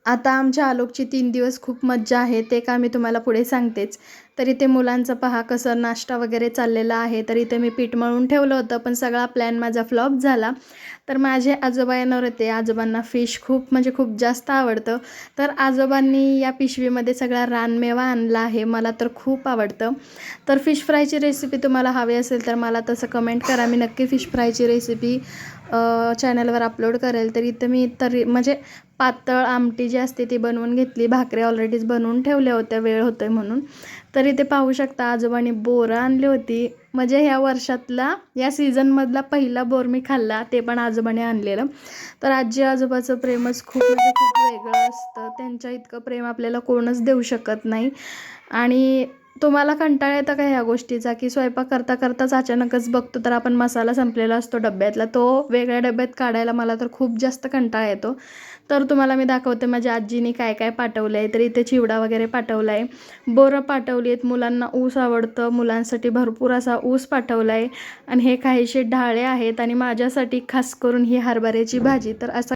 आता आमच्या आलोकची 3 दिवस खूप मज्जा आहे, ते का मी तुम्हाला पुढे सांगतेच. तर इथे मुलांचं पहा कसं नाश्ता वगैरे चाललेला आहे. तर इथे मी पीठ मळून ठेवलं होतं, पण सगळा प्लॅन माझा फ्लॉप झाला. तर माझे आजोबा येणार होते. आजोबांना फिश खूप म्हणजे खूप जास्त आवडतं. तर आजोबांनी या पिशवीमध्ये सगळा रानमेवा आणला आहे. मला तर खूप आवडतं. तर फिश फ्रायची रेसिपी तुम्हाला हवी असेल तर मला तसं कमेंट करा. मी नक्की फिश फ्रायची रेसिपी चॅनलवर अपलोड करेल. तर इथं मी तरी म्हणजे पातळ आमटी जी असते ती बनवून घेतली. भाकऱ्या ऑलरेडीच बनवून ठेवल्या होत्या, वेळ होतोय म्हणून. तर इथे पाहू शकता आजोबांनी बोरं आणली होती. म्हणजे ह्या वर्षातला या सीझनमधला पहिला बोर मी खाल्ला, ते पण आजोबाने आणलेलं. तर आजी आजोबाचं प्रेमच खूप म्हणजे खूप वेगळं असतं. त्यांच्या इतकं प्रेम आपल्याला कोणच देऊ शकत नाही. आणि तुम्हाला कंटाळा येतं का ह्या गोष्टीचा, की स्वयंपाक करता करताच अचानकच बघतो तर आपण मसाला संपलेला असतो डब्यातला, तो वेगळ्या डब्यात काढायला मला तर खूप जास्त कंटाळा येतो. तर तुम्हाला मी दाखवते माझ्या आजीने काय काय पाठवलं आहे. तर इथे चिवडा वगैरे पाठवला आहे, बोरं पाठवली आहेत, मुलांना ऊस आवडतं, मुलांसाठी भरपूर असा ऊस पाठवला आहे आणि हे काहीसे ढाळे आहेत आणि माझ्यासाठी खास करून ही हरभऱ्याची भाजी. तर असं